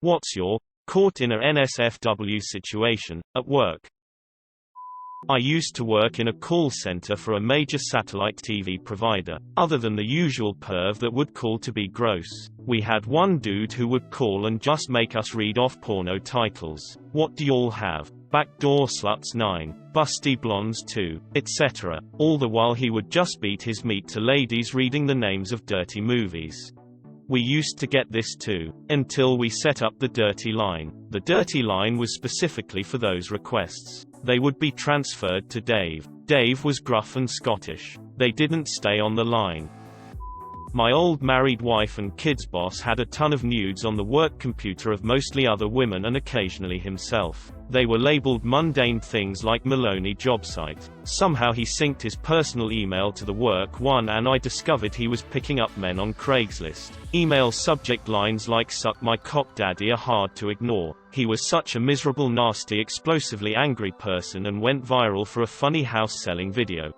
What's your caught in a NSFW situation at work? I used to work in a call center for a major satellite TV provider. Other than the usual perv that would call to be gross, we had one dude who would call and just make us read off porno titles. What do y'all have? Backdoor sluts 9, busty blondes 2, etc. All the while he would just beat his meat to ladies reading the names of dirty movies. We used to get this too, until we set up the dirty line. The dirty line was specifically for those requests. They would be transferred to Dave. Dave was gruff and Scottish. They didn't stay on the line. My old married wife and kids boss had a ton of nudes on the work computer of mostly other women and occasionally himself. They were labeled mundane things like Maloney job site. Somehow he synced his personal email to the work one and I discovered he was picking up men on Craigslist. Email subject lines like "suck my cock daddy" are hard to ignore. He was such a miserable, nasty, explosively angry person and went viral for a funny house selling video.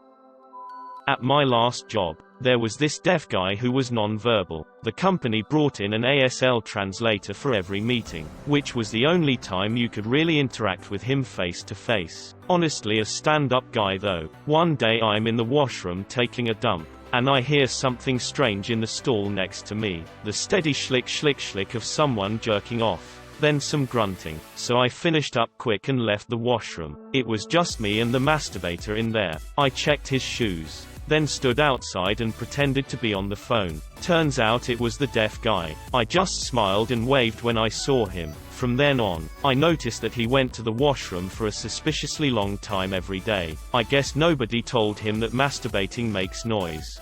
At my last job, there was this deaf guy who was non-verbal. The company brought in an ASL translator for every meeting, which was the only time you could really interact with him face to face. Honestly, a stand-up guy though. One day I'm in the washroom taking a dump, and I hear something strange in the stall next to me. The steady schlick schlick schlick of someone jerking off. Then some grunting, so I finished up quick and left the washroom. It was just me and the masturbator in there. I checked his shoes, then stood outside and pretended to be on the phone. Turns out it was the deaf guy. I just smiled and waved when I saw him. From then on, I noticed that he went to the washroom for a suspiciously long time every day. I guess nobody told him that masturbating makes noise.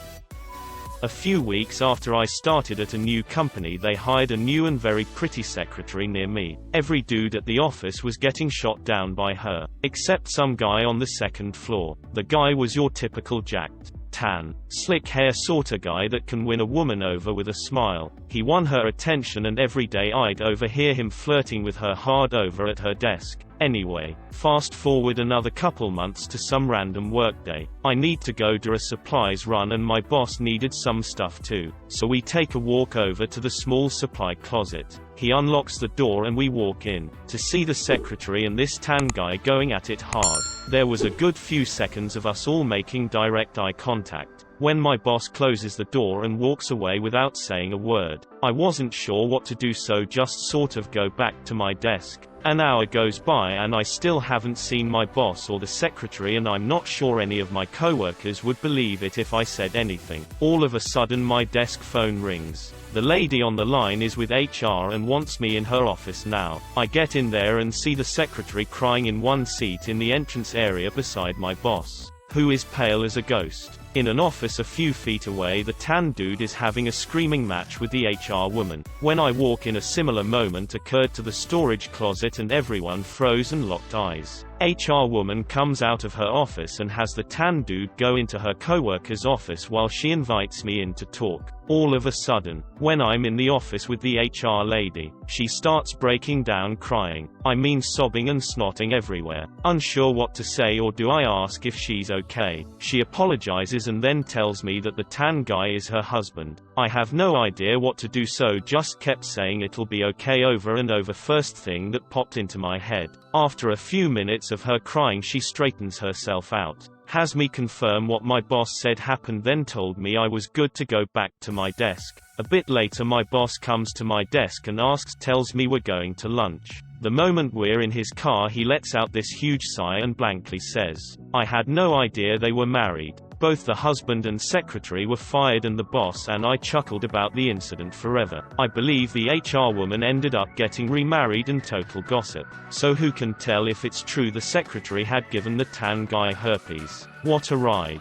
A few weeks after I started at a new company, they hired a new and very pretty secretary near me. Every dude at the office was getting shot down by her, except some guy on the second floor. The guy was your typical jacked, tan, slick hair sorta guy that can win a woman over with a smile. He won her attention and every day I'd overhear him flirting with her hard over at her desk. Anyway, fast forward another couple months to some random workday. I need to go do a supplies run and my boss needed some stuff too. So we take a walk over to the small supply closet. He unlocks the door and we walk in, to see the secretary and this tan guy going at it hard. There was a good few seconds of us all making direct eye contact, when my boss closes the door and walks away without saying a word. I wasn't sure what to do, so just sort of go back to my desk. An hour goes by and I still haven't seen my boss or the secretary, and I'm not sure any of my coworkers would believe it if I said anything. All of a sudden my desk phone rings. The lady on the line is with HR and wants me in her office now. I get in there and see the secretary crying in one seat in the entrance area beside my boss, who is pale as a ghost. In an office a few feet away, the tan dude is having a screaming match with the HR woman. When I walk in, a similar moment occurred to the storage closet and everyone froze and locked eyes. HR woman comes out of her office and has the tan dude go into her coworker's office while she invites me in to talk. All of a sudden, when I'm in the office with the HR lady, she starts breaking down crying. I mean sobbing and snotting everywhere. Unsure what to say, or do I ask if she's okay? She apologizes and then tells me that the tan guy is her husband. I have no idea what to do, so just kept saying it'll be okay over and over. First thing that popped into my head. After a few minutes of her crying, she straightens herself out, has me confirm what my boss said happened, then told me I was good to go back to my desk. A bit later my boss comes to my desk and tells me we're going to lunch. The moment we're in his car, he lets out this huge sigh and blankly says, "I had no idea they were married." Both the husband and secretary were fired and the boss and I chuckled about the incident forever. I believe the HR woman ended up getting remarried, and total gossip. So who can tell if it's true the secretary had given the tan guy herpes? What a ride.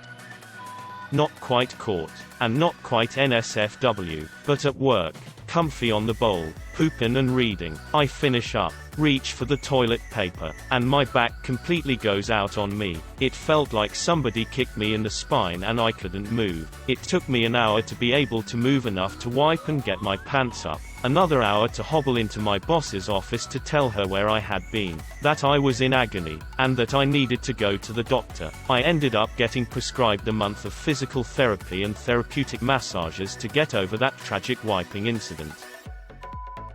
Not quite caught, and not quite NSFW, but at work, comfy on the bowl, pooping and reading. I finish up, reach for the toilet paper, and my back completely goes out on me. It felt like somebody kicked me in the spine and I couldn't move. It took me an hour to be able to move enough to wipe and get my pants up. Another hour to hobble into my boss's office to tell her where I had been, that I was in agony, and that I needed to go to the doctor. I ended up getting prescribed a month of physical therapy and therapeutic massages to get over that tragic wiping incident.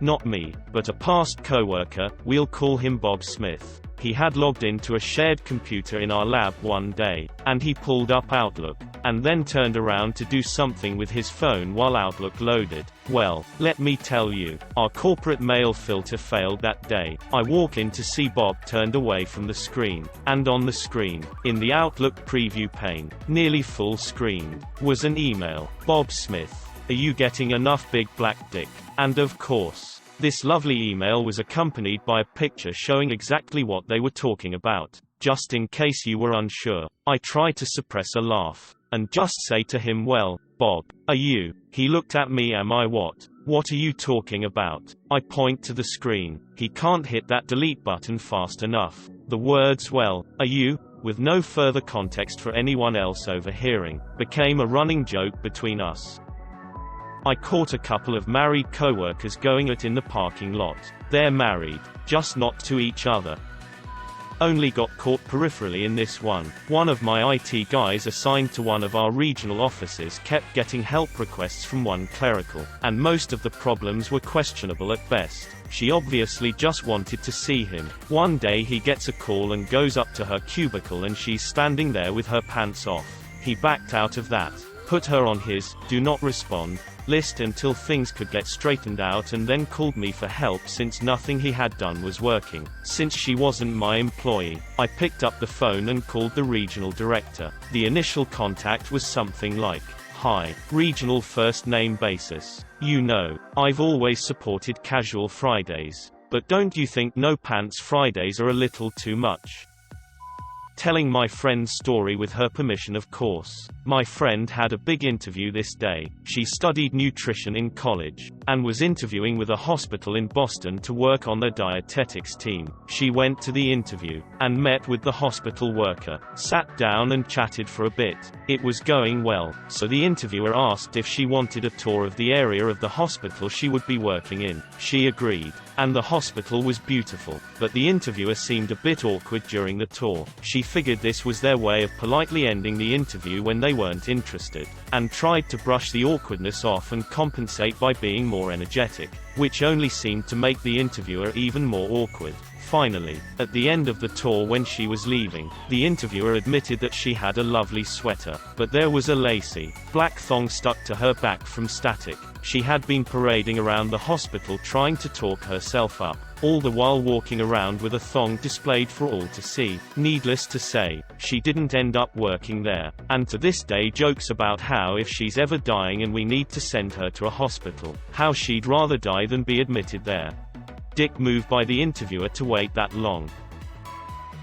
Not me, but a past coworker, we'll call him Bob Smith. He had logged into a shared computer in our lab one day, and he pulled up Outlook, and then turned around to do something with his phone while Outlook loaded. Well, let me tell you, our corporate mail filter failed that day. I walk in to see Bob turned away from the screen, and on the screen, in the Outlook preview pane, nearly full screened, was an email. Bob Smith, are you getting enough big black dick? And of course, this lovely email was accompanied by a picture showing exactly what they were talking about. Just in case you were unsure, I tried to suppress a laugh, and just say to him, well, Bob, are you? He looked at me, am I what? What are you talking about? I point to the screen. He can't hit that delete button fast enough. The words, well, are you? With no further context for anyone else overhearing, became a running joke between us. I caught a couple of married coworkers going at it in the parking lot. They're married, just not to each other. Only got caught peripherally in this one. One of my IT guys assigned to one of our regional offices kept getting help requests from one clerical, and most of the problems were questionable at best. She obviously just wanted to see him. One day he gets a call and goes up to her cubicle and she's standing there with her pants off. He backed out of that, put her on his do not respond list until things could get straightened out, and then called me for help since nothing he had done was working. Since she wasn't my employee, I picked up the phone and called the regional director. The initial contact was something like, "Hi, regional first name basis. You know, I've always supported casual Fridays, but don't you think no pants Fridays are a little too much?" Telling my friend's story with her permission, of course. My friend had a big interview this day. She studied nutrition in college, and was interviewing with a hospital in Boston to work on their dietetics team. She went to the interview, and met with the hospital worker, sat down and chatted for a bit. It was going well, so the interviewer asked if she wanted a tour of the area of the hospital she would be working in. She agreed, and the hospital was beautiful, but the interviewer seemed a bit awkward during the tour. She figured this was their way of politely ending the interview when they weren't interested, and tried to brush the awkwardness off and compensate by being more energetic, which only seemed to make the interviewer even more awkward. Finally, at the end of the tour when she was leaving, the interviewer admitted that she had a lovely sweater, but there was a lacy, black thong stuck to her back from static. She had been parading around the hospital trying to talk herself up, all the while walking around with a thong displayed for all to see. Needless to say, she didn't end up working there, and to this day jokes about how if she's ever dying and we need to send her to a hospital, how she'd rather die than be admitted there. Dick move by the interviewer to wait that long.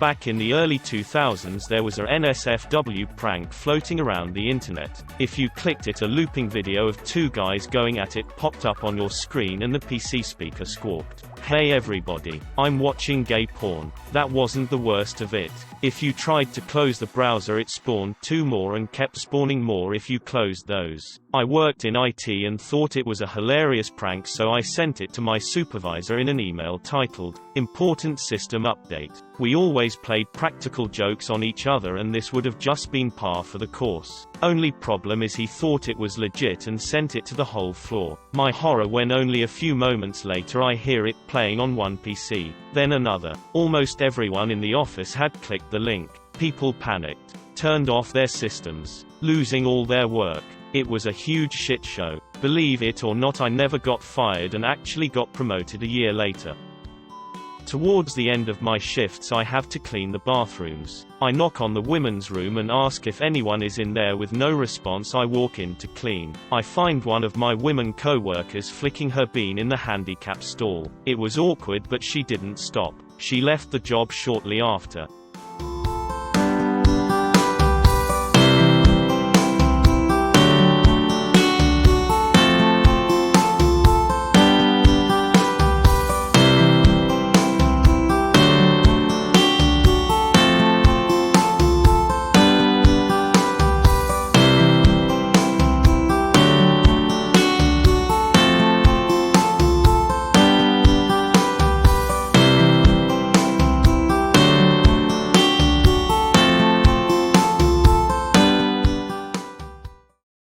Back in the early 2000s there was a NSFW prank floating around the internet. If you clicked it, a looping video of two guys going at it popped up on your screen and the PC speaker squawked, "Hey everybody, I'm watching gay porn." That wasn't the worst of it. If you tried to close the browser it spawned two more and kept spawning more if you closed those. I worked in IT and thought it was a hilarious prank, so I sent it to my supervisor in an email titled, "Important System Update." We always played practical jokes on each other and this would have just been par for the course. Only problem is he thought it was legit and sent it to the whole floor. My horror when only a few moments later I hear it playing on one PC, then another. Almost everyone in the office had clicked the link. People panicked, turned off their systems, losing all their work. It was a huge shit show. Believe it or not, I never got fired and actually got promoted a year later. Towards the end of my shifts I have to clean the bathrooms. I knock on the women's room and ask if anyone is in there. With no response I walk in to clean. I find one of my women co-workers flicking her bean in the handicap stall. It was awkward but she didn't stop. She left the job shortly after.